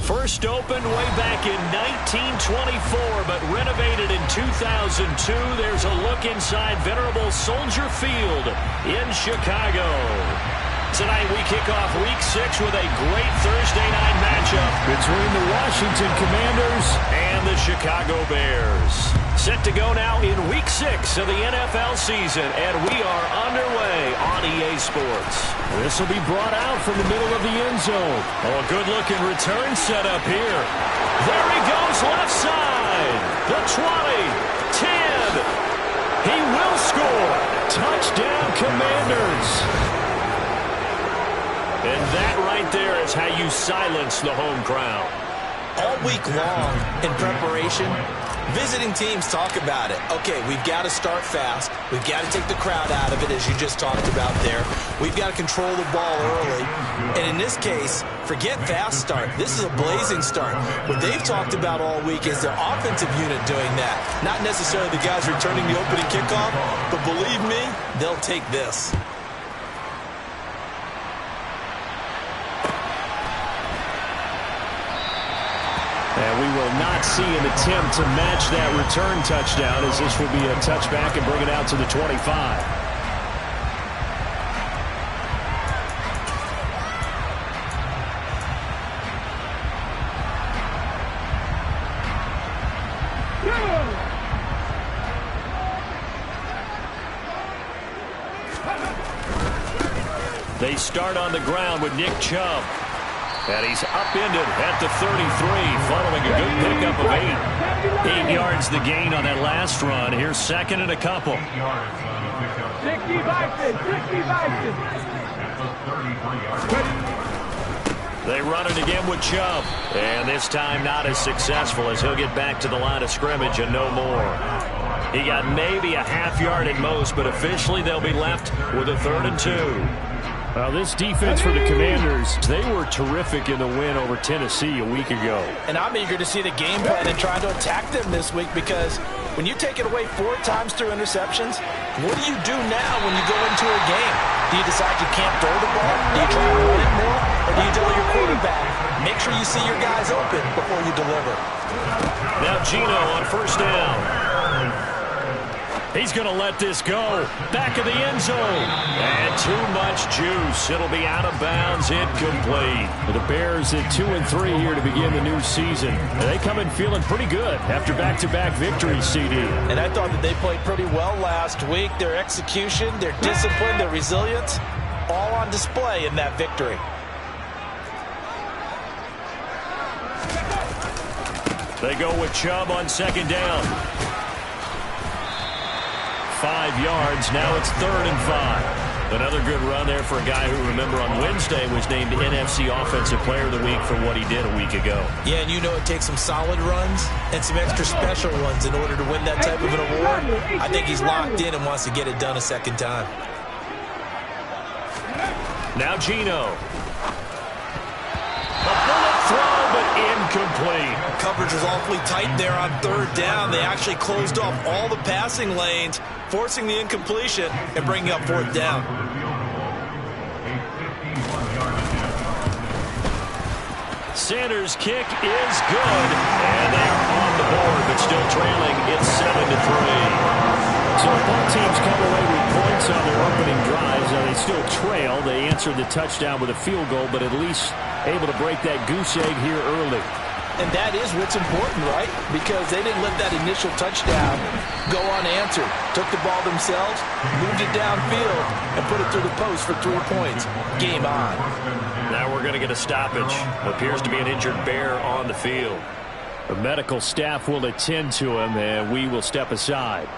First opened way back in 1924, but renovated in 2002. There's a look inside venerable Soldier Field in Chicago. Tonight we kick off Week 6 with a great Thursday night matchup between the Washington Commanders and the Chicago Bears. Set to go now in Week 6 of the NFL season, and we are underway on EA Sports. This will be brought out from the middle of the end zone. Oh, a good-looking return set up here. There he goes left side. The 20, 10. He will score. Touchdown, Commanders. And that right there is how you silence the home crowd. All week long in preparation, visiting teams talk about it. Okay, we've got to start fast. We've got to take the crowd out of it, as you just talked about there. We've got to control the ball early. And in this case, forget fast start. This is a blazing start. What they've talked about all week is their offensive unit doing that. Not necessarily the guys returning the opening kickoff, but believe me, they'll take this. And we will not see an attempt to match that return touchdown, as this will be a touchback and bring it out to the 25. They start on the ground with Nick Chubb. And he's upended at the 33, following a good pickup of 8. 8 yards the gain on that last run. Here's second and a couple. 60 They run it again with Chubb. And this time not as successful, as he'll get back to the line of scrimmage and no more. He got maybe a half yard at most, but officially they'll be left with a 3rd and 2. Well, this defense for the Commanders, they were terrific in the win over Tennessee a week ago. And I'm eager to see the game plan and try to attack them this week, because when you take it away 4 times through interceptions, what do you do now when you go into a game? Do you decide you can't throw the ball? Do you try to run it more? Or do you tell your quarterback, make sure you see your guys open before you deliver? Now Geno on first down. He's going to let this go. Back of the end zone. And too much juice. It'll be out of bounds, incomplete. The Bears at 2-3 here to begin the new season. They come in feeling pretty good after back-to-back victories, CD. And I thought that they played pretty well last week. Their execution, their discipline, their resilience, all on display in that victory. They go with Chubb on second down. 5 yards. Now it's 3rd and 5. Another good run there for a guy who, remember, on Wednesday was named NFC Offensive Player of the Week for what he did a week ago. Yeah, and you know it takes some solid runs and some extra special ones in order to win that type of an award. I think he's locked in and wants to get it done a second time. Now Geno. A bullet throw, but incomplete. Coverage was awfully tight there on 3rd down. They actually closed off all the passing lanes, forcing the incompletion and bringing up 4th down. Sanders' kick is good, and they're on the board, but still trailing. It's 7-3. So both teams come away with points on their opening drives. Now they still trail. They answered the touchdown with a field goal, but at least able to break that goose egg here early. And that is what's important, right? Because they didn't let that initial touchdown go unanswered. Took the ball themselves, moved it downfield, and put it through the post for 3 points. Game on. Now we're going to get a stoppage. Appears to be an injured Bear on the field. The medical staff will attend to him, and we will step aside.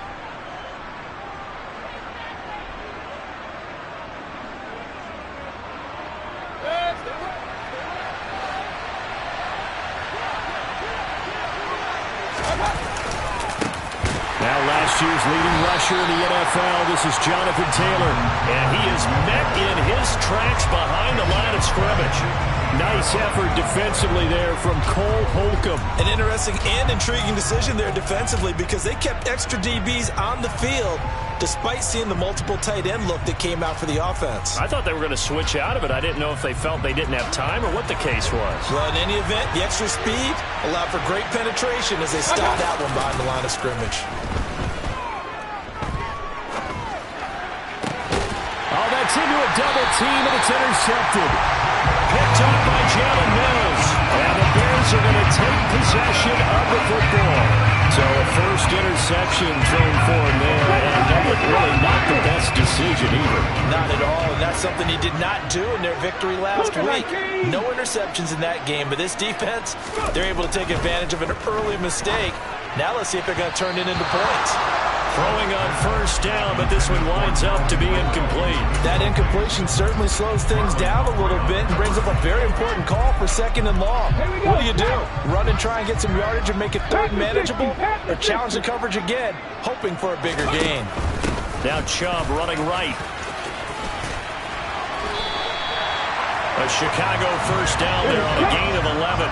Now last year's leading rusher in the NFL, this is Jonathan Taylor. And he is met in his tracks behind the line of scrimmage. Nice effort defensively there from Cole Holcomb. An interesting and intriguing decision there defensively, because they kept extra DBs on the field despite seeing the multiple tight end look that came out for the offense. I thought they were going to switch out of it. I didn't know if they felt they didn't have time or what the case was. Well, in any event, the extra speed allowed for great penetration as they stopped that one behind the line of scrimmage. Oh, that's into a double team, and it's intercepted. Picked up by Jalen Mills. And the Bears are going to take possession of the football. So a first interception thrown for him there, and that was really not the best decision either. Not at all, and that's something he did not do in their victory last week. No interceptions in that game, but this defense, they're able to take advantage of an early mistake. Now let's see if they're going to turn it into points. Throwing on first down, but this one winds up to be incomplete. That incompletion certainly slows things down a little bit and brings up a very important call for 2nd and long. What do? Run and try and get some yardage and make it third manageable? Or challenge the coverage again, hoping for a bigger gain? Now Chubb running right. A Chicago first down there on a gain of 11.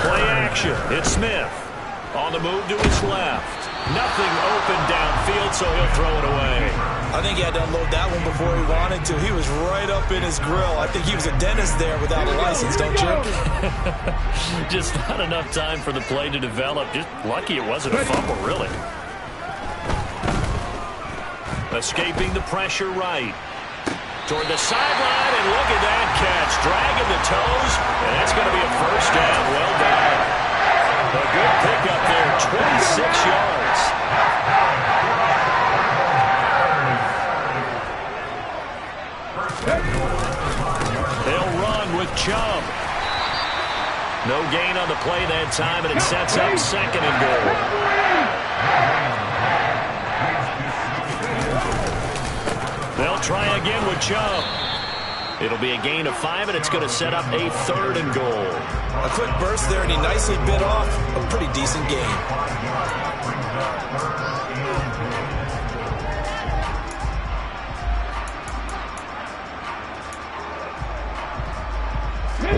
Play action. It's Smith. On the move to his left. Nothing open downfield, so he'll throw it away. I think he had to unload that one before he wanted to. He was right up in his grill. I think he was a dentist there without a license, don't you? Just not enough time for the play to develop. Just lucky it wasn't a fumble, really. Escaping the pressure right. Toward the sideline, and look at that catch. Dragging the toes, and that's going to be a first down. Well done. A good pickup there, 26 yards. They'll run with Chubb. No gain on the play that time, and it sets up 2nd and goal. They'll try again with Chubb. It'll be a gain of 5, and it's going to set up a 3rd and goal. A quick burst there, and he nicely bit off a pretty decent gain.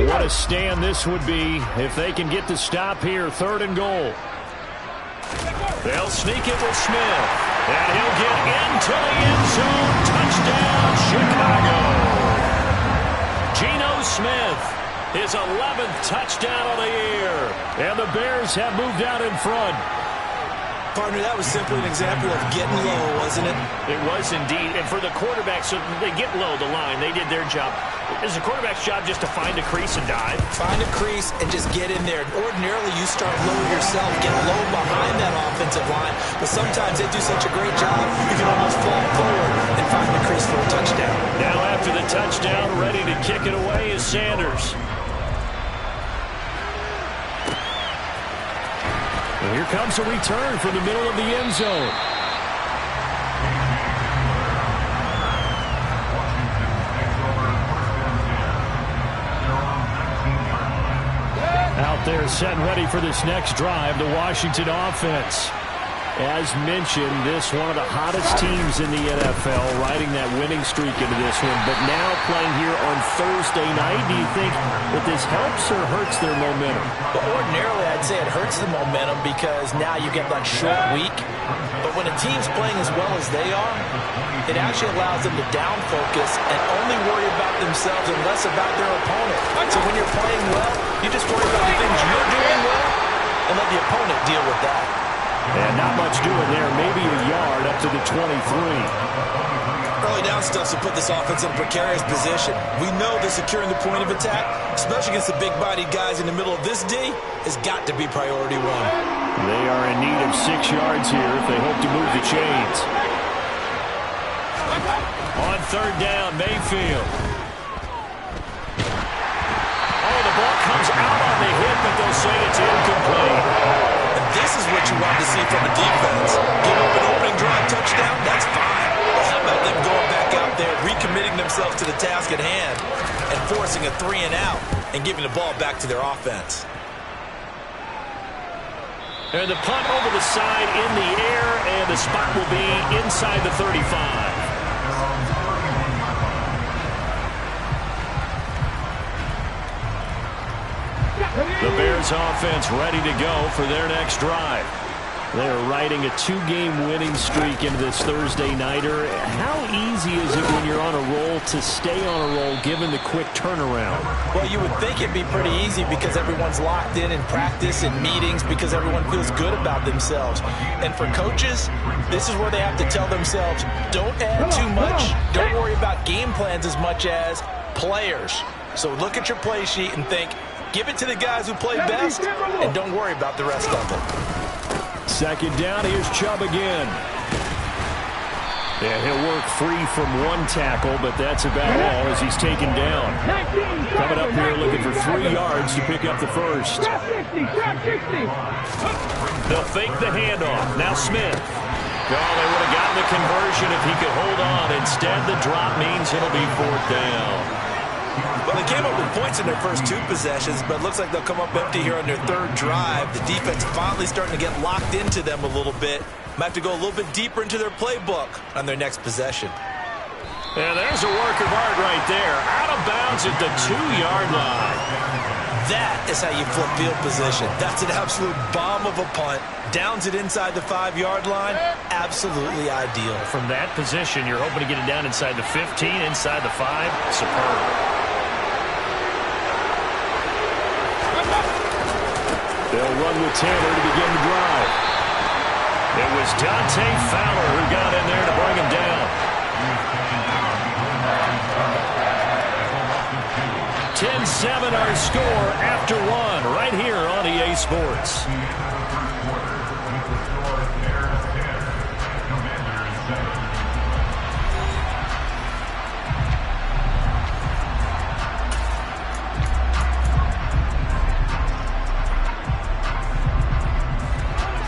What a stand this would be if they can get the stop here. 3rd and goal. They'll sneak it with Smith. And he'll get into the end zone. Touchdown, Chicago. Geno Smith, his 11th touchdown of the year. And the Bears have moved out in front. Partner, that was simply an example of getting low, wasn't it? It was indeed. And for the quarterback, so they get low the line. They did their job. It's the quarterback's job just to find a crease and dive. Find a crease and just get in there. Ordinarily, you start low yourself, get low behind that offensive line. But sometimes they do such a great job, you can almost fall forward and find the crease for a touchdown. Now after the touchdown, ready to kick it away is Sanders. And here comes a return from the middle of the end zone. Out there set and ready for this next drive, the Washington offense. As mentioned, this one of the hottest teams in the NFL, riding that winning streak into this one, but now playing here on Thursday night. Do you think that this helps or hurts their momentum? Well, ordinarily, I'd say it hurts the momentum because now you get that short week. But when a team's playing as well as they are, it actually allows them to down focus and only worry about themselves and less about their opponent. So when you're playing well, you just worry about the things you're doing well and let the opponent deal with that. And not much doing there, maybe a yard up to the 23. Early down stuff to put this offense in a precarious position. We know that securing the point of attack, especially against the big-bodied guys in the middle of this D, has got to be priority one. They are in need of 6 yards here if they hope to move the chains. On 3rd down, Mayfield. Oh, the ball comes out on the hit, but they'll say it's incomplete. This is what you want to see from a defense. Give up an opening drive touchdown, that's fine. But how about them going back out there, recommitting themselves to the task at hand, and forcing a 3 and out, and giving the ball back to their offense. And the punt over the side in the air, and the spot will be inside the 35. The Bears Bears offense ready to go for their next drive. They are riding a 2-game winning streak into this Thursday nighter. How easy is it when you're on a roll to stay on a roll given the quick turnaround? Well, you would think it'd be pretty easy because everyone's locked in practice and meetings because everyone feels good about themselves. And for coaches, this is where they have to tell themselves, don't add too much. Don't worry about game plans as much as players. So look at your play sheet and think, give it to the guys who play best and don't worry about the rest of it. Second down, here's Chubb again. Yeah, he'll work free from one tackle, but that's about all as he's taken down. Coming up here looking for 3 yards to pick up the first. They'll fake the handoff. Now Smith. Oh, they would have gotten the conversion if he could hold on. Instead, the drop means it'll be 4th down. Well, they came up with points in their first 2 possessions, but it looks like they'll come up empty here on their 3rd drive. The defense finally starting to get locked into them a little bit. Might have to go a little bit deeper into their playbook on their next possession. And there's a work of art right there. Out of bounds at the 2-yard line. That is how you flip field position. That's an absolute bomb of a punt. Downs it inside the 5-yard line. Absolutely ideal. From that position, you're hoping to get it down inside the 15, inside the 5. Superb. They'll run with Taylor to begin the drive. It was Dante Fowler who got in there to bring him down. 10-7 our score after 1 right here on EA Sports.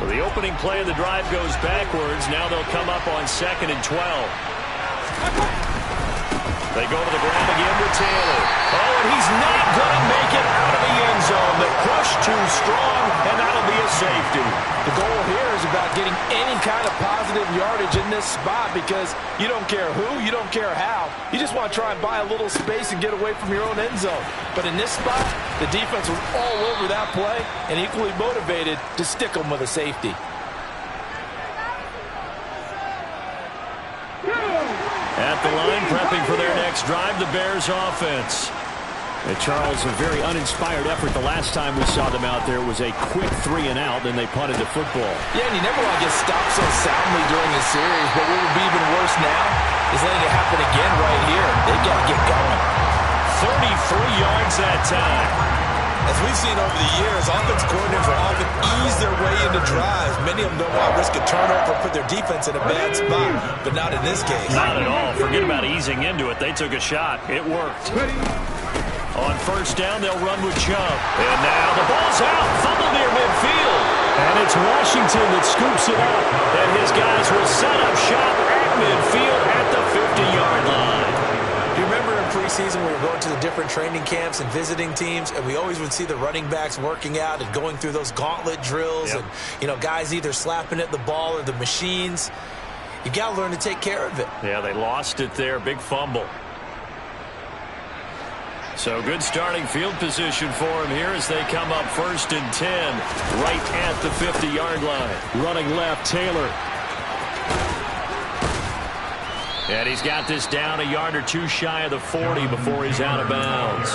The opening play of the drive goes backwards. Now they'll come up on 2nd and 12. They go to the ground again with Taylor. Oh, and he's not going to make it out of the end zone. The push too strong, and that'll be a safety. The goal here is about getting any kind of positive yardage in this spot because you don't care who, you don't care how. You just want to try and buy a little space and get away from your own end zone. But in this spot, the defense was all over that play and equally motivated to stick them with a safety. At the line, prepping for their next drive, the Bears offense. And Charles, a very uninspired effort the last time we saw them out there was a quick 3-and-out, then they punted the football. Yeah, and you never want to get stopped so soundly during the series, but what would be even worse now is letting it happen again right here. They've got to get going. 33 yards that time. As we've seen over the years, offense coordinators will often ease their way into drives. Many of them don't want to risk a turnover or put their defense in a bad spot, but not in this case. Not at all. Forget about easing into it. They took a shot. It worked. On 1st down, they'll run with Chubb. And now the ball's out. Fumble near midfield. And it's Washington that scoops it up. And his guys will set up shop at midfield at the 50-yard line. You remember in preseason we were going to the different training camps and visiting teams, and we always would see the running backs working out and going through those gauntlet drills, and guys either slapping at the ball or the machines. You got to learn to take care of it. Yeah, they lost it there. Big fumble. So good starting field position for him here as they come up 1st and 10 right at the 50-yard line. Running left, Taylor. And he's got this down a yard or 2 shy of the 40 before he's out of bounds.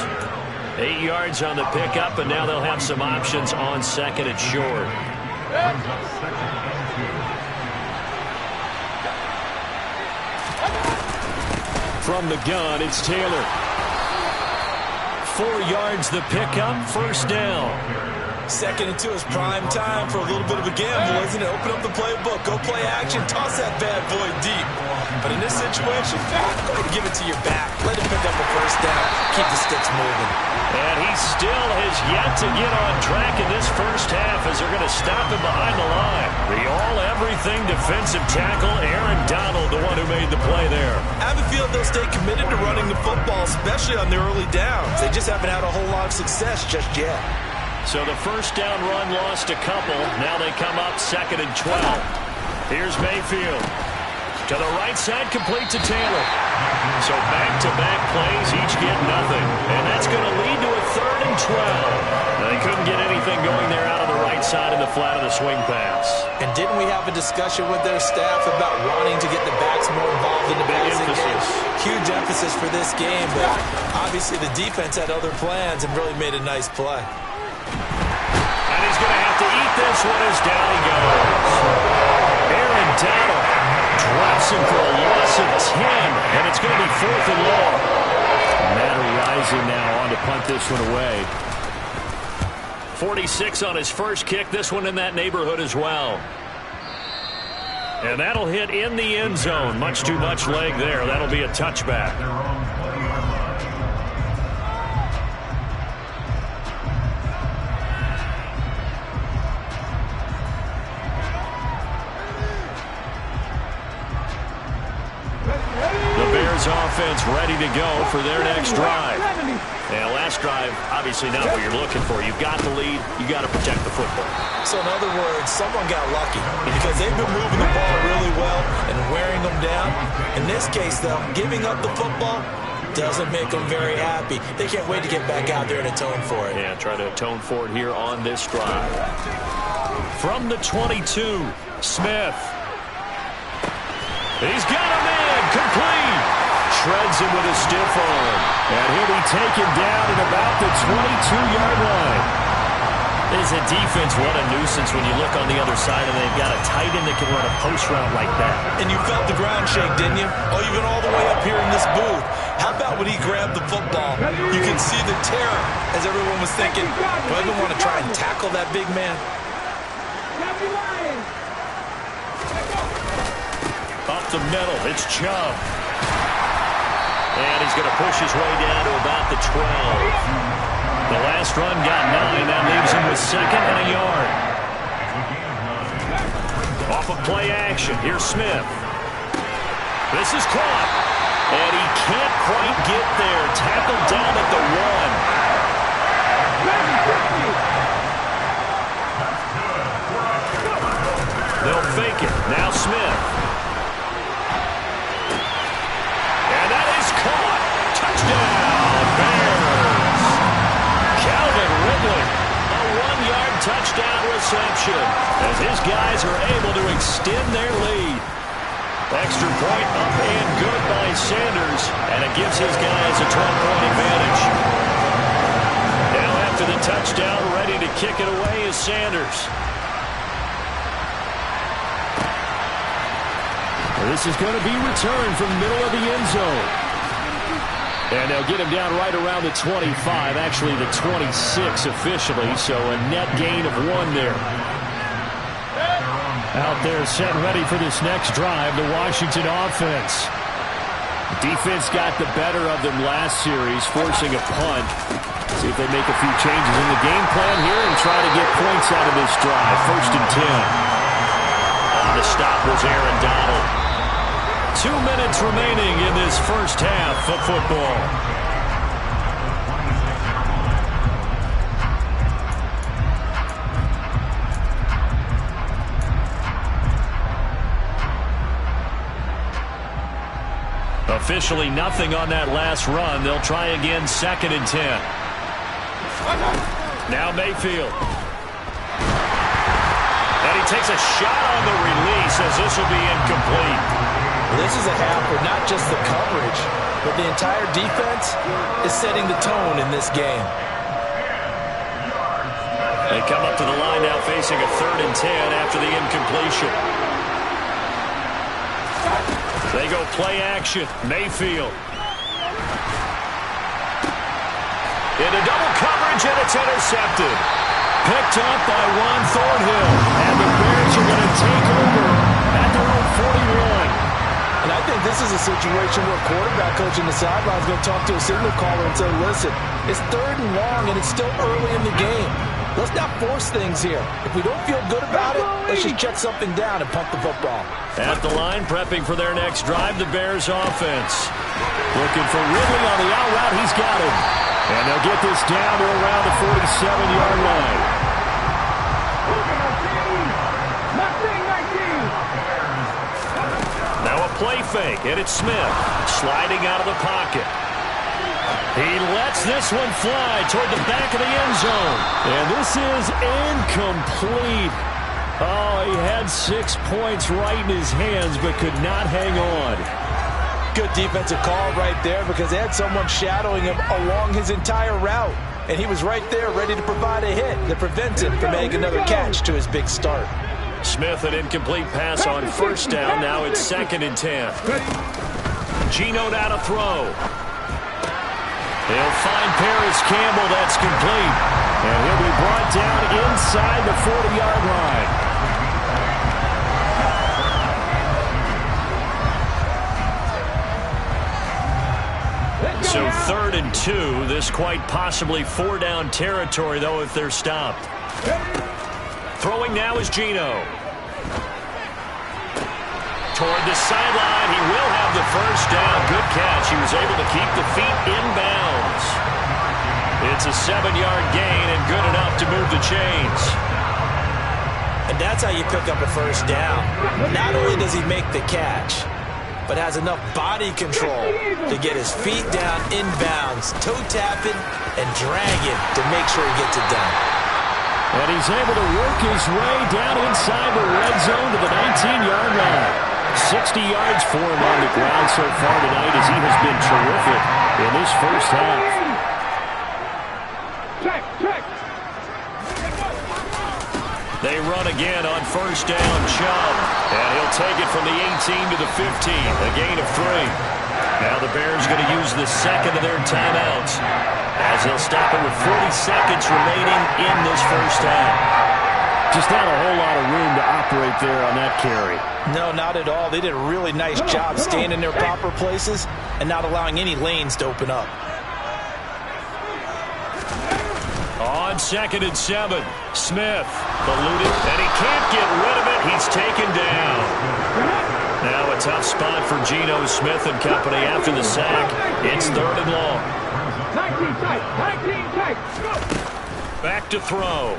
8 yards on the pickup, and now they'll have some options on 2nd and short. From the gun, it's Taylor. 4 yards the pickup, 1st down. 2nd and 2 is prime time for a little bit of a gamble, isn't it? Open up the playbook, go play action, toss that bad boy deep. But in this situation, go ahead and give it to your back. Let him pick up a 1st down. Keep the sticks moving. And he still has yet to get on track in this 1st half as they're going to stop him behind the line. The all-everything defensive tackle, Aaron Donald, the one who made the play there. I have a feeling they'll stay committed to running the football, especially on their early downs. They just haven't had a whole lot of success just yet. So the 1st down run lost a couple. Now they come up 2nd and 12. Here's Mayfield. To the right side, complete to Taylor. So back-to-back plays, each get nothing. And that's going to lead to a 3rd and 12. They couldn't get anything going there out of the right side in the flat of the swing pass. And didn't we have a discussion with their staff about wanting to get the backs more involved in the passing game? Huge emphasis for this game, but obviously the defense had other plans and really made a nice play. And he's going to have to eat this one as down he goes. Aaron Donald drops him for a loss of 10, and it's going to be 4th and long. Matter rising now on to punt this one away. 46 on his first kick, this one in that neighborhood as well. And that'll hit in the end zone. Much too much leg there. That'll be a touchback. The Bears offense ready to go for their next drive. And last drive, obviously not what you're looking for. You've got the lead. You've got to protect the football. So in other words, someone got lucky because they've been moving the ball really well and wearing them down. In this case, though, giving up the football doesn't make them very happy. They can't wait to get back out there and atone for it. Yeah, try to atone for it here on this drive. From the 22, Smith. He's got a man, complete. Shreds him with a stiff arm. And he'll be taken down at about the 22-yard line. As a defense, what a nuisance when you look on the other side and they've got a tight end that can run a post route like that. And you felt the ground shake, didn't you? Oh, you've been all the way up here in this booth. How about when he grabbed the football? You can see the terror as everyone was thinking, do I even want to try and tackle that big man? Up the middle, it's Chubb. And he's going to push his way down to about the 12. The last run got 9. That leaves him with 2nd and a yard. Off of play action, here's Smith. This is caught. And he can't quite get there. Tackled down at the 1. They'll fake it. Now Smith. And that is caught. Touchdown, Bears. Calvin Ridley, a 1-yard touchdown reception as his guys are able to extend their lead. Extra point up and good by Sanders, and it gives his guys a 12-point advantage. Now after the touchdown, ready to kick it away is Sanders. This is going to be returned from the middle of the end zone. And they'll get him down right around the 25, actually the 26 officially, so a net gain of 1 there. Out there set ready for this next drive, the Washington offense. The defense got the better of them last series, forcing a punt. See if they make a few changes in the game plan here and try to get points out of this drive. 1st and 10. On the stop was Aaron Donald. 2 minutes remaining in this first half of football. Officially nothing on that last run. They'll try again 2nd and 10. Now Mayfield. And he takes a shot on the release as this will be incomplete. This is a half where not just the coverage, but the entire defense is setting the tone in this game. They come up to the line now facing a 3rd and 10 after the incompletion. They go play action. Mayfield. Into double coverage, and it's intercepted. Picked up by Juan Thornhill. And the Bears are going to take over at their own 41. And I think this is a situation where a quarterback coach in the sideline is going to talk to a signal caller and say, listen, it's 3rd and long and it's still early in the game. Let's not force things here. If we don't feel good about it, let's just check something down and punt the football. At the line, prepping for their next drive, the Bears offense. Looking for Ridley on the out route. He's got him. And they'll get this down to around the 47-yard line. play fake, and it's Smith sliding out of the pocket. He lets this one fly toward the back of the end zone. And this is incomplete. Oh, he had 6 points right in his hands, but could not hang on. Good defensive call right there because they had someone shadowing him along his entire route. And he was right there ready to provide a hit that prevents him from making another catch to his big start. Smith, an incomplete pass on first down. Now it's 2nd and 10. Geno now to throw. They'll find Paris Campbell. That's complete. And he'll be brought down inside the 40-yard line. So 3rd and 2. This quite possibly 4-down territory, though, if they're stopped. Throwing now is Geno. Toward the sideline. He will have the first down. Good catch. He was able to keep the feet in bounds. It's a 7-yard gain and good enough to move the chains. And that's how you pick up a first down. Not only does he make the catch, but has enough body control to get his feet down in bounds, toe tapping and dragging to make sure he gets it done. And he's able to work his way down inside the red zone to the 19-yard line. 60 yards for him on the ground so far tonight as he has been terrific in this first half. They run again on first down. Chubb. And he'll take it from the 18 to the 15. A gain of 3. Now the Bears going to use the second of their timeouts as they'll stop it with 40 seconds remaining in this first half. Just not a whole lot of room to operate there on that carry. No, not at all. They did a really nice job staying in their proper places and not allowing any lanes to open up. On 2nd and 7, Smith eluded, and he can't get rid of it. He's taken down. Now a tough spot for Geno Smith and company after the sack. It's 3rd and long. Back to throw.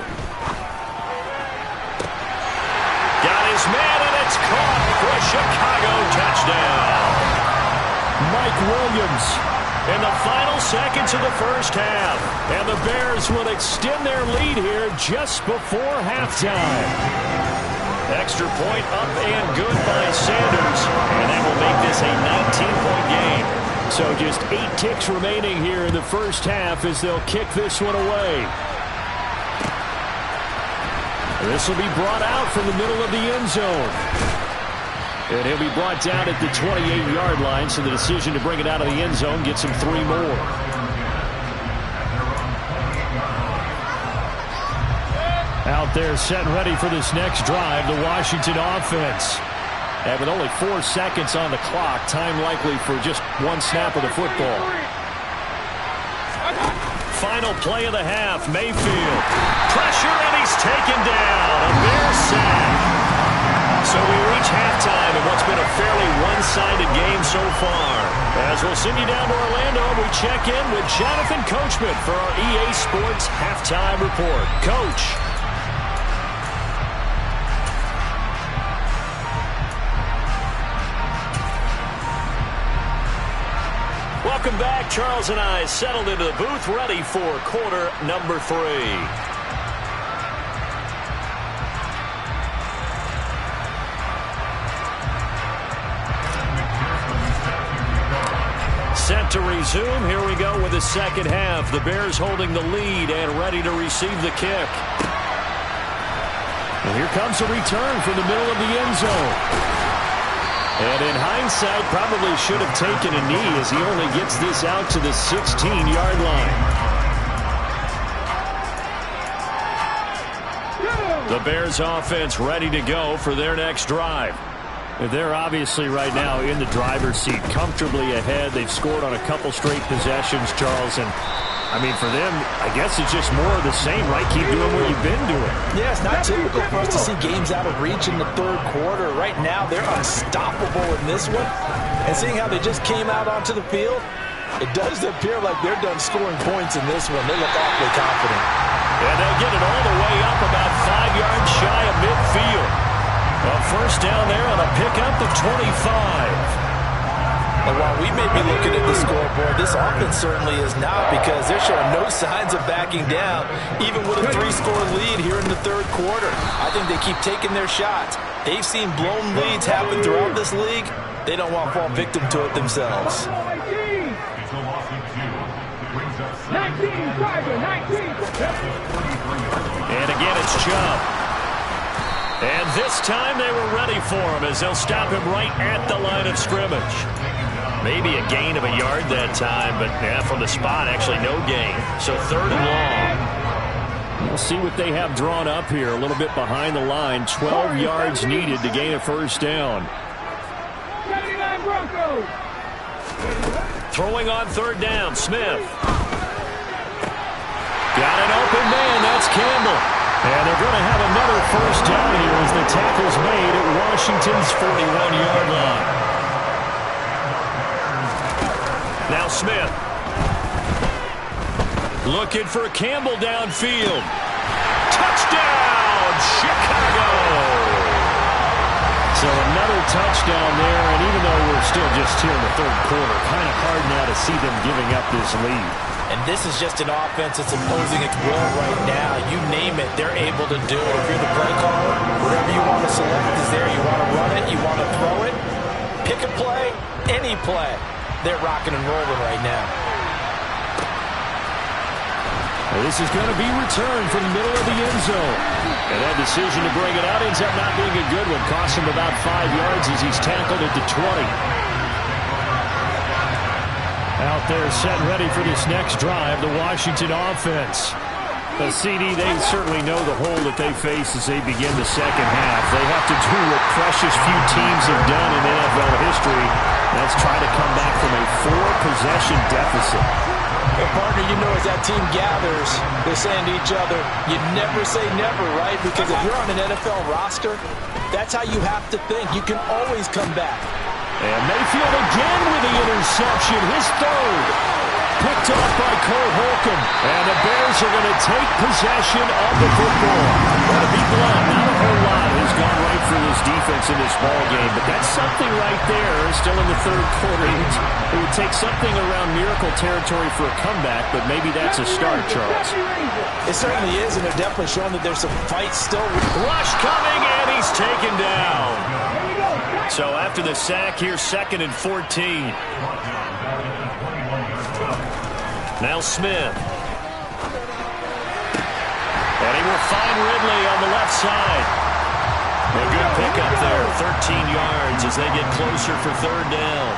Got his man, and it's caught for a Chicago touchdown. Mike Williams in the final seconds of the first half. And the Bears will extend their lead here just before halftime. Extra point up and good by Sanders. And that will make this a 19-point game. So just 8 ticks remaining here in the first half as they'll kick this one away. This will be brought out from the middle of the end zone. And he'll be brought down at the 28-yard line, so the decision to bring it out of the end zone gets him 3 more. Out there set and ready for this next drive, the Washington offense. And with only 4 seconds on the clock, time likely for just 1 snap of the football. Final play of the half, Mayfield. Pressure, and he's taken down. A Bears sack. So we reach halftime in what's been a fairly one-sided game so far. As we'll send you down to Orlando, we check in with Jonathan Coachman for our EA Sports Halftime Report. Coach. Welcome back. Charles and I settled into the booth, ready for quarter number 3. Set to resume. Here we go with the second half. The Bears holding the lead and ready to receive the kick. And here comes a return from the middle of the end zone. And in hindsight, probably should have taken a knee as he only gets this out to the 16-yard line. The Bears offense ready to go for their next drive. They're obviously right now in the driver's seat, comfortably ahead. They've scored on a couple straight possessions, Charles, and I mean, for them, I guess it's just more of the same, right? Keep doing what you've been doing. Yeah, it's not typical for us to see games out of reach in the 3rd quarter. Right now, they're unstoppable in this one. And seeing how they just came out onto the field, it does appear like they're done scoring points in this one. They look awfully confident. And they'll get it all the way up about 5 yards shy of midfield. A first down there on a pickup of 25. And while we may be looking at the scoreboard, this offense certainly is not, because they're showing no signs of backing down, even with a 3-score lead here in the third quarter. I think they keep taking their shots. They've seen blown leads happen throughout this league. They don't want to fall victim to it themselves. 19. And again, it's Chubb. And this time they were ready for him, as they'll stop him right at the line of scrimmage. Maybe a gain of a yard that time, but yeah, from the spot, actually no gain. So 3rd and long. We'll see what they have drawn up here. A little bit behind the line. 12 yards needed to gain a first down. 79 Broncos. Throwing on 3rd down, Smith. Got an open man, that's Campbell. And they're going to have another first down here as the tackle's made at Washington's 41-yard line. Now Smith. Looking for Campbell downfield. Touchdown, Chicago! So another touchdown there, and even though we're still just here in the third quarter, kind of hard now to see them giving up this lead. And this is just an offense that's imposing its will right now. You name it, they're able to do it. If you're the play caller, whatever you want to select is there. You want to run it, you want to throw it, pick a play, any play. They're rocking and rolling right now. This is going to be returned from the middle of the end zone. And that decision to bring it out ends up not being a good one. Costs him about 5 yards as he's tackled at the 20. Out there set and ready for this next drive, the Washington offense. The CD, they certainly know the hole that they face as they begin the second half. They have to do what precious few teams have done in NFL history. That's try to come back from a 4-possession deficit. Well, partner, you know, as that team gathers, they're saying to each other, you never say never, right? Because if you're on an NFL roster, that's how you have to think. You can always come back. And Mayfield again with the interception, his 3rd. Picked off by Cole Holcomb. And the Bears are going to take possession of the football. Well, to be blunt, not a whole lot has gone right for this defense in this ball game, but that's something right there. Still in the third quarter. It would take something around miracle territory for a comeback, but maybe that's a start, Charles. It certainly is, and they're definitely showing that there's some fight still. Rush coming, and he's taken down. So after the sack here, 2nd and 14. Now Smith. And he will find Ridley on the left side. A good pickup there, 13 yards as they get closer for 3rd down.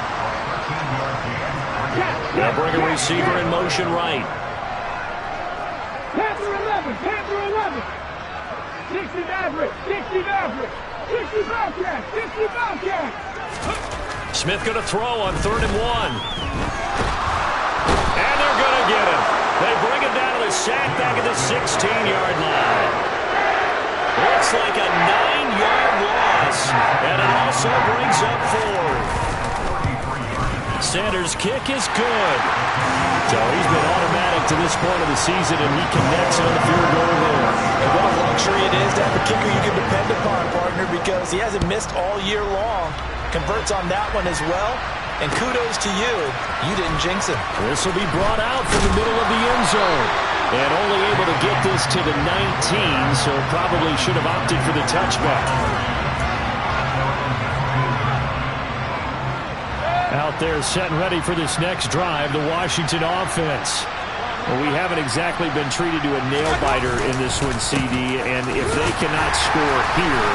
They'll bring a receiver in motion right. Panther 11, Panther 11. 60 Maverick, 60 Maverick. 60 Bobcat, 60 Bobcat. Smith going to throw on 3rd and 1. And they're going to get him. They bring it down to the sack back at the 16-yard line. Looks like a 9-yard loss. And it also brings up 4. Sanders' kick is good. So he's been automatic to this point of the season, and he connects on the field goal there. And what a luxury it is to have a kicker you can depend upon, partner, because he hasn't missed all year long. Converts on that one as well. And kudos to you. You didn't jinx him. This will be brought out from the middle of the end zone. And only able to get this to the 19, so probably should have opted for the touchback. Out there set and ready for this next drive, the Washington offense. Well, we haven't exactly been treated to a nail-biter in this one, CD, and if they cannot score here,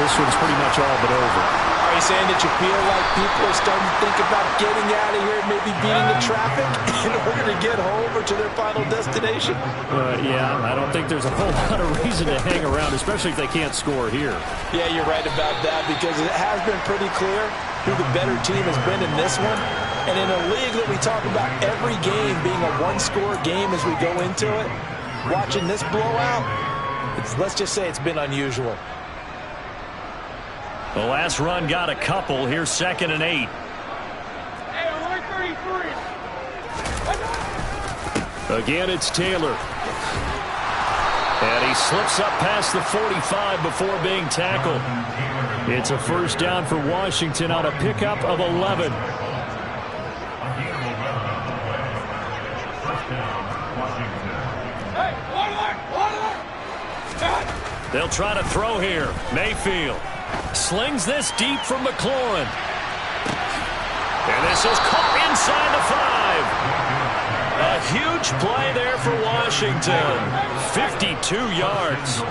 this one's pretty much all but over. Are you saying that you feel like people are starting to think about getting out of here and maybe beating the traffic in order to get home or to their final destination? Yeah, I don't think there's a whole lot of reason to hang around, especially if they can't score here. Yeah, you're right about that, because it has been pretty clear who the better team has been in this one. And in a league that we talk about every game being a one-score game as we go into it, watching this blowout, let's just say it's been unusual. The last run got a couple. Here's 2nd and 8. Hey, 133. Again, it's Taylor. And he slips up past the 45 before being tackled. It's a first down for Washington on a pickup of 11. They'll try to throw here. Mayfield slings this deep from McLaurin. And this is caught inside the 5. A huge play there for Washington. 52 yards.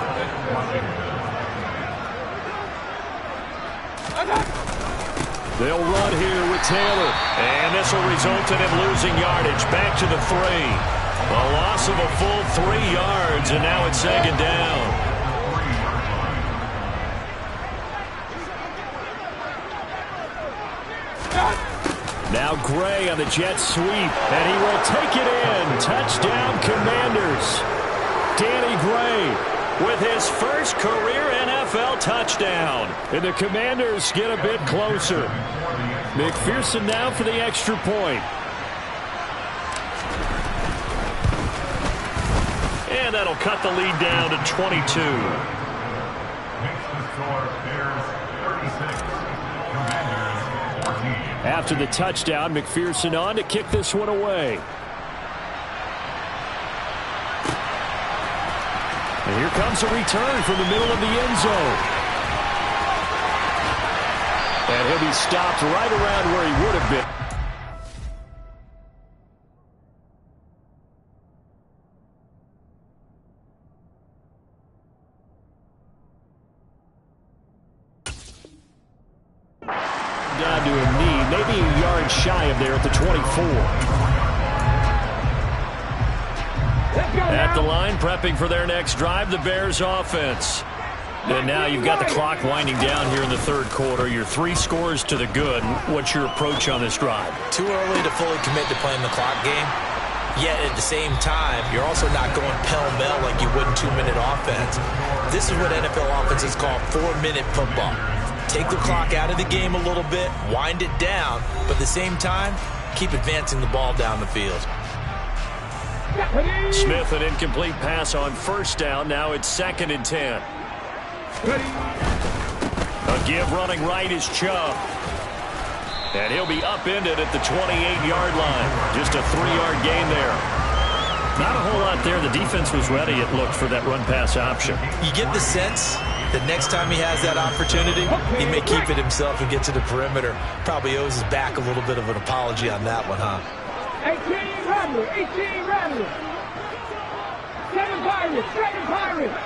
They'll run here with Taylor. And this will result in him losing yardage. Back to the 3. A loss of a full 3 yards, and now it's 2nd down. Now Gray on the jet sweep, and he will take it in. Touchdown, Commanders. Danny Gray with his first career NFL touchdown. And the Commanders get a bit closer. McPherson now for the extra point. And that'll cut the lead down to 22. After the touchdown, McPherson on to kick this one away. And here comes a return from the middle of the end zone. And he'll be stopped right around where he would have been. Down to a knee, maybe a yard shy of there at the 24. At the line, prepping for their next drive, the Bears offense. And now you've got the clock winding down here in the 3rd quarter. Your 3 scores to the good. What's your approach on this drive? Too early to fully commit to playing the clock game. Yet at the same time, you're also not going pell-mell like you would in 2-minute offense. This is what NFL offenses call 4-minute football. Take the clock out of the game a little bit, wind it down, but at the same time, keep advancing the ball down the field. Smith, an incomplete pass on 1st down. Now it's 2nd and 10. A give running right is Chubb. And he'll be upended at the 28-yard line. Just a 3-yard gain there. Not a whole lot there. The defense was ready, it looked, for that run-pass option. You get the sense that next time he has that opportunity, he may keep it himself and get to the perimeter. Probably owes his back a little bit of an apology on that one, huh? 18 Rattler, 18 Rattler. 7 Pirates, 7 Pirates.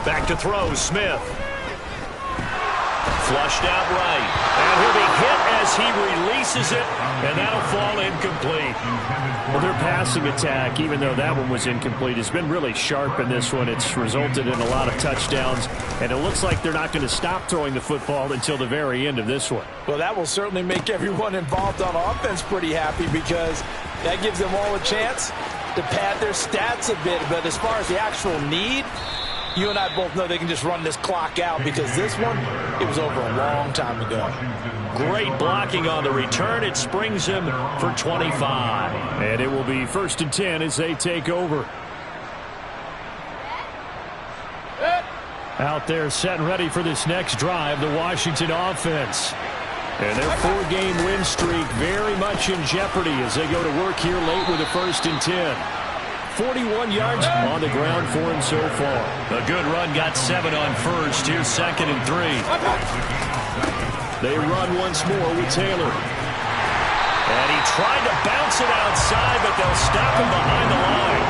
Back to throw, Smith. Flushed out right. And he'll be hit as he releases it, and that'll fall incomplete. Well, their passing attack, even though that one was incomplete, has been really sharp in this one. It's resulted in a lot of touchdowns, and it looks like they're not going to stop throwing the football until the very end of this one. Well, that will certainly make everyone involved on offense pretty happy, because that gives them all a chance to pad their stats a bit. But as far as the actual need, you and I both know they can just run this clock out, because this one, it was over a long time ago. Great blocking on the return. It springs him for 25. And it will be 1st and 10 as they take over. Out there set and ready for this next drive, the Washington offense. And their 4-game win streak very much in jeopardy as they go to work here late with a 1st and 10. 41 yards on the ground for him so far. A good run, got 7 on 1st. Here's 2nd and 3. They run once more with Taylor. And he tried to bounce it outside, but they'll stop him behind the line.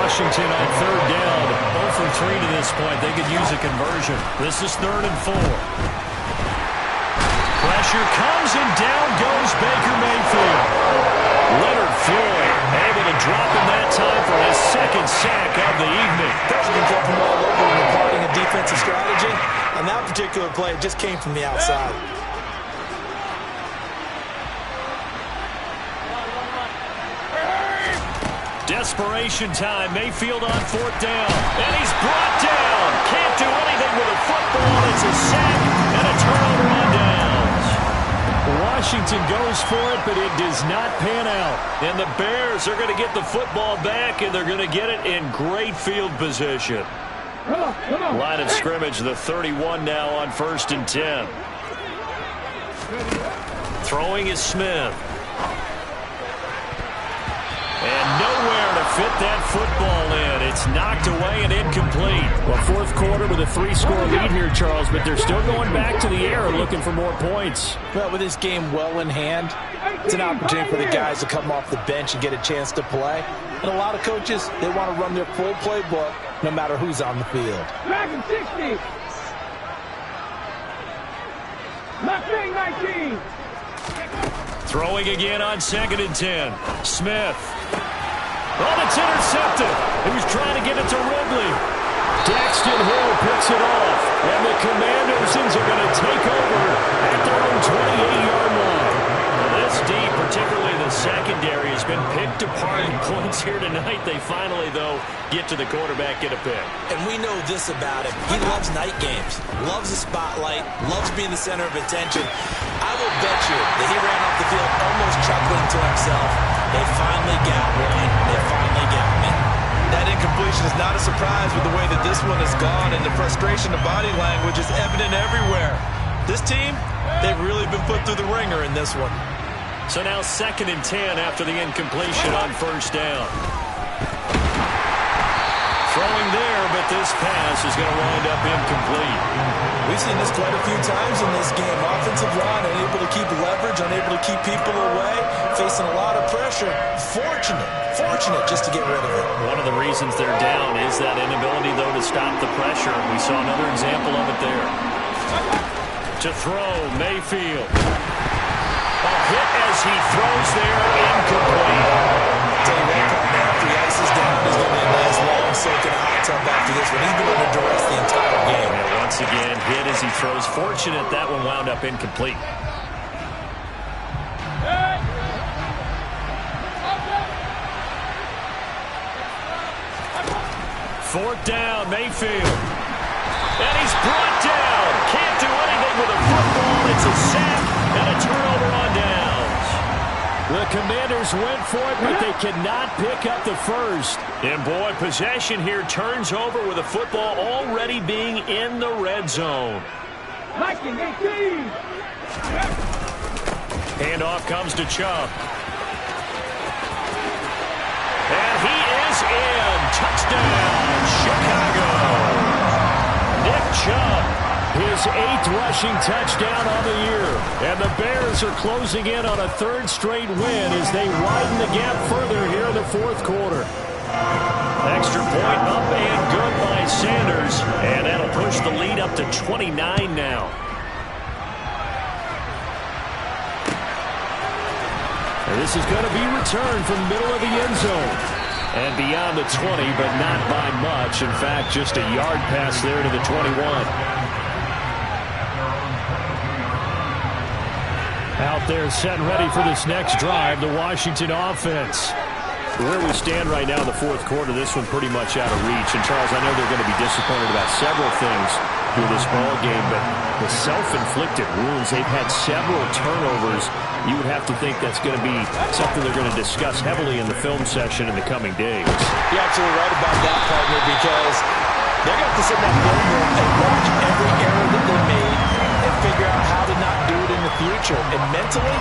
Washington on 3rd down. 0 for 3 to this point. They could use a conversion. This is 3rd and 4. Pressure comes, and down goes Baker Mayfield. Leonard Floyd able to drop him that time for his 2nd sack of the evening. Pressure can come from all over when you're plotting a defensive strategy. On that particular play, it just came from the outside. Desperation time. Mayfield on 4th down. And he's brought down. Can't do anything with a football. It's a sack and a turnover on downs. Washington goes for it, but it does not pan out. And the Bears are going to get the football back, and they're going to get it in great field position. Line of scrimmage, the 31 now on 1st and 10. Throwing is Smith. And nowhere to fit that football in. It's knocked away and incomplete. Well, fourth quarter with a 3-score lead here, Charles, but they're still going back to the air looking for more points. Well, with this game well in hand, it's an opportunity for the guys to come off the bench and get a chance to play. And a lot of coaches, they want to run their full playbook no matter who's on the field. Dragon 60. Mustang 19. Throwing again on 2nd and 10. Smith. Oh, it's intercepted. He was trying to get it to Ridley. Daxton Hill picks it off. And the Commanders are going to take over at their own 28-yard line. Well, this deep, particularly the secondary, has been picked apart in points here tonight. They finally, though, get to the quarterback, get a pick. And we know this about him. He loves night games, loves the spotlight, loves being the center of attention. I will bet you that he ran off the field almost chuckling to himself. They finally got one. They finally got me. That incompletion is not a surprise with the way that this one has gone, and the frustration of body language is evident everywhere. This team, they've really been put through the ringer in this one. So now 2nd and 10 after the incompletion on 1st down. Throwing there, but this pass is going to wind up incomplete. We've seen this quite a few times in this game. Offensive line unable to keep leverage, unable to keep people away, facing a lot of pressure. Fortunate just to get rid of it. One of the reasons they're down is that inability, though, to stop the pressure. We saw another example of it there. To throw, Mayfield. A hit as he throws there, incomplete. Tell you what, partner, after the ice is down, there's going to be a nice long soak in a hot tub after this one. He's been under duress the entire game. And once again, hit as he throws. Fortunate that one wound up incomplete. Fourth down, Mayfield. And he's brought down. Can't do anything with a football. It's a sack and a turnover on downs. The Commanders went for it, but they cannot pick up the first. And boy, possession here turns over with a football already being in the red zone. Viking 18. Handoff comes to Chubb. And he is in. Touchdown, Chicago. Nick Chubb, his 8th rushing touchdown on the year. And the Bears are closing in on a 3rd straight win as they widen the gap further here in the 4th quarter. Extra point up and good by Sanders. And that'll push the lead up to 29 now. And this is going to be returned from middle of the end zone. And beyond the 20, but not by much. In fact, just a yard pass there to the 21. Out there set and ready for this next drive, the Washington offense. Where we stand right now in the 4th quarter, this one pretty much out of reach. And, Charles, I know they're going to be disappointed about several things through this ball game, but the self-inflicted wounds, they've had several turnovers. You would have to think that's going to be something they're going to discuss heavily in the film session in the coming days. You're absolutely right about that, partner, because they're going to have to sit in that film room and watch every error that they made and figure out how to not do it in the future. And mentally,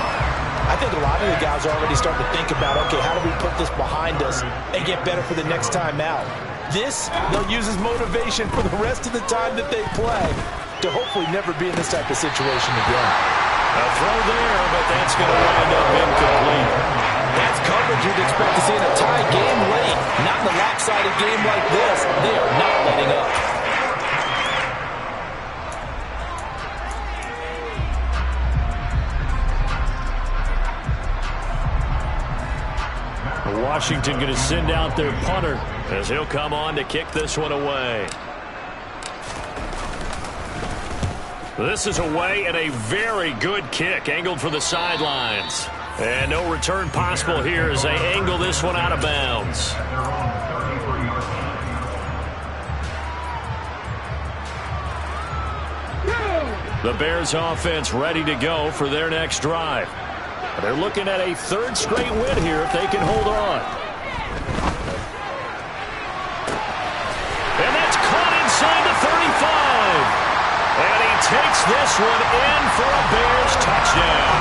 I think a lot of the guys are already starting to think about, okay, how do we put this behind us and get better for the next time out? This, they'll use as motivation for the rest of the time that they play to hopefully never be in this type of situation again. A throw there, but that's going to wind up incomplete. That's coverage you'd expect to see in a tie game late. Not in a lopsided game like this. They are not letting up. Washington going to send out their punter as he'll come on to kick this one away. This is away and a very good kick angled for the sidelines. And no return possible here as they angle this one out of bounds. The Bears offense ready to go for their next drive. They're looking at a 3rd straight win here if they can hold on. And that's caught inside the 35. And he takes this one in for a Bears touchdown.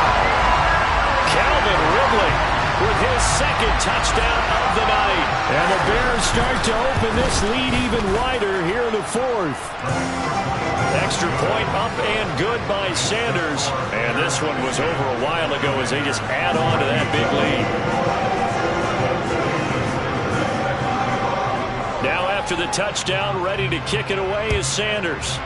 Calvin Ridley with his second touchdown of the night. And the Bears start to open this lead even wider here in the fourth. Extra point up and good by Sanders. And this one was over a while ago as they just add on to that big lead. Now after the touchdown, ready to kick it away is Sanders.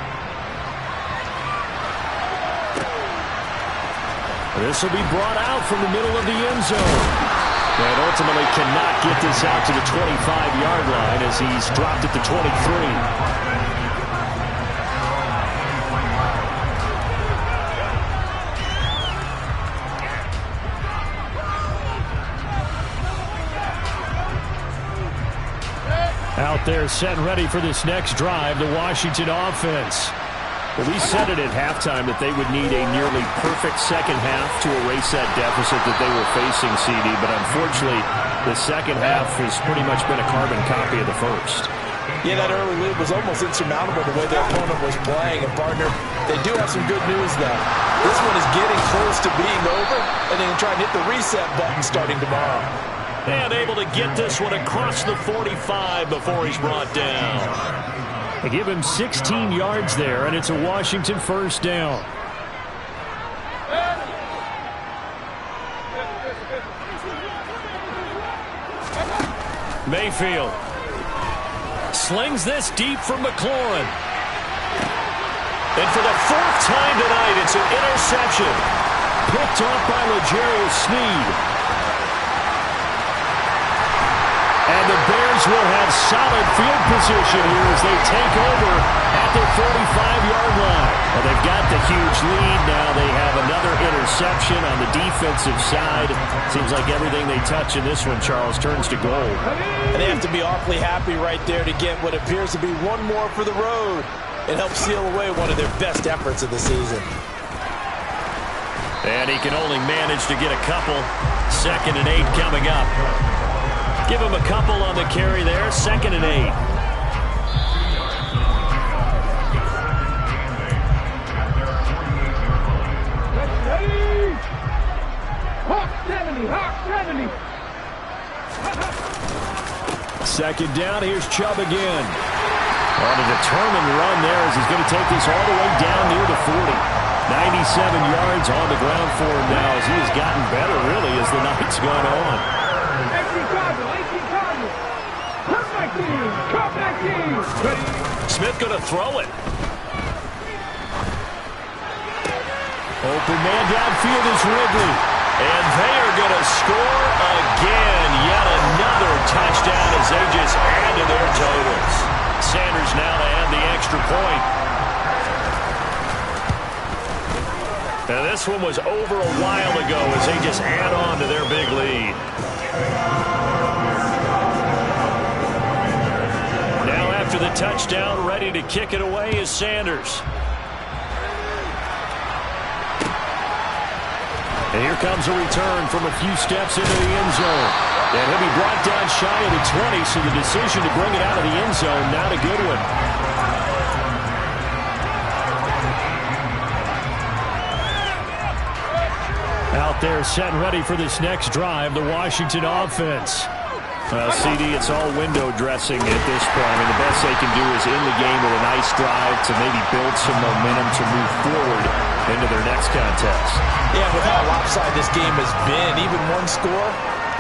This will be brought out from the middle of the end zone. And ultimately cannot get this out to the 25-yard line as he's dropped at the 23. Out there set and ready for this next drive, the Washington offense. Well, we said it at halftime that they would need a nearly perfect second half to erase that deficit that they were facing, CD. But unfortunately, the second half has pretty much been a carbon copy of the first. Yeah, that early lead was almost insurmountable the way their opponent was playing. And, partner, they do have some good news, though. This one is getting close to being over, and they can try and hit the reset button starting tomorrow. And able to get this one across the 45 before he's brought down. They give him 16 yards there, and it's a Washington first down. Mayfield slings this deep from McLaurin. And for the fourth time tonight, it's an interception. Picked off by L'Jarius Sneed. And the Bears will have solid field position here as they take over at their 45-yard line. Well, they've got the huge lead now. They have another interception on the defensive side. Seems like everything they touch in this one, Charles, turns to gold. And they have to be awfully happy right there to get what appears to be one more for the road. It helps seal away one of their best efforts of the season. And he can only manage to get a couple. 2nd and 8 coming up. Give him a couple on the carry there. 2nd and 8. Hawk 70, Hawk 70. Second down, here's Chubb again. On a determined run there as he's going to take this all the way down near the 40. 97 yards on the ground for him now as he has gotten better, really, as the night's gone on. Smith going to throw it. Open man downfield is Ridley. And they are going to score again. Yet another touchdown as they just add to their totals. Sanders now to add the extra point. Now this one was over a while ago as they just add on to their big lead. Now after the touchdown, ready to kick it away is Sanders. And here comes a return from a few steps into the end zone. And he'll be brought down shy of the 20, so the decision to bring it out of the end zone, not a good one. Out there set and ready for this next drive, the Washington offense. Well, CD, it's all window dressing at this point. I mean, the best they can do is in the game with a nice drive to maybe build some momentum to move forward into their next contest. Yeah, with how lopsided this game has been, even one score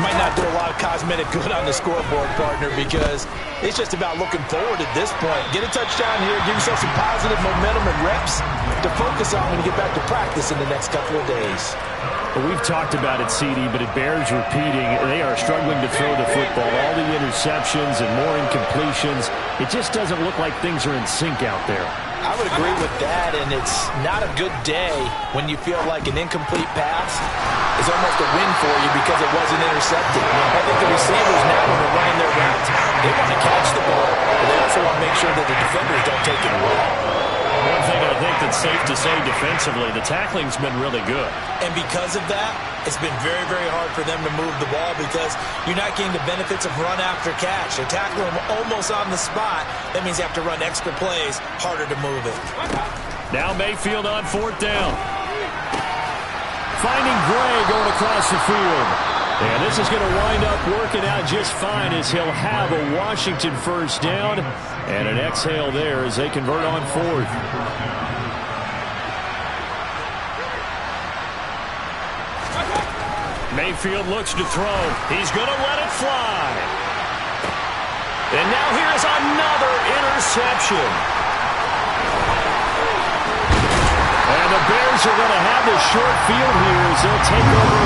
might not do a lot of cosmetic good on the scoreboard, partner, because it's just about looking forward at this point. Get a touchdown here, give yourself some positive momentum and reps to focus on when you get back to practice in the next couple of days. Well, we've talked about it, CD, but it bears repeating. They are struggling to throw the football. All the interceptions and more incompletions. It just doesn't look like things are in sync out there. I would agree with that, and it's not a good day when you feel like an incomplete pass is almost a win for you because it wasn't intercepted. I think the receivers now, when they're running their routes, they want to catch the ball, but they also want to make sure that the defenders don't take it away. One thing I think that's safe to say defensively, the tackling's been really good. And because of that, it's been very, very hard for them to move the ball because you're not getting the benefits of run after catch. They tackle them almost on the spot. That means you have to run extra plays, harder to move it. Now Mayfield on 4th down. Finding Gray going across the field. And this is going to wind up working out just fine as he'll have a Washington first down and an exhale there as they convert on fourth. Mayfield looks to throw. He's going to let it fly. And now here's another interception. And the Bears are going to have the short field here as they'll take over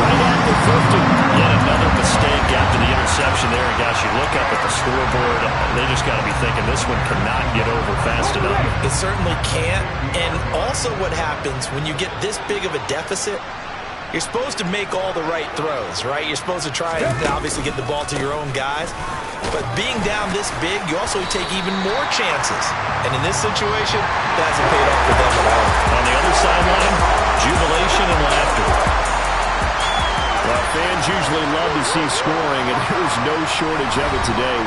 right at the 50. Yet another mistake after the interception there. And gosh, you look up at the scoreboard, they just got to be thinking this one cannot get over fast enough. It certainly can't. And also what happens when you get this big of a deficit, you're supposed to make all the right throws, right? You're supposed to try and obviously get the ball to your own guys. But being down this big, you also take even more chances. And in this situation, that hasn't paid off for them at all. On the other sideline, jubilation and laughter. Well, fans usually love to see scoring, and there's no shortage of it today.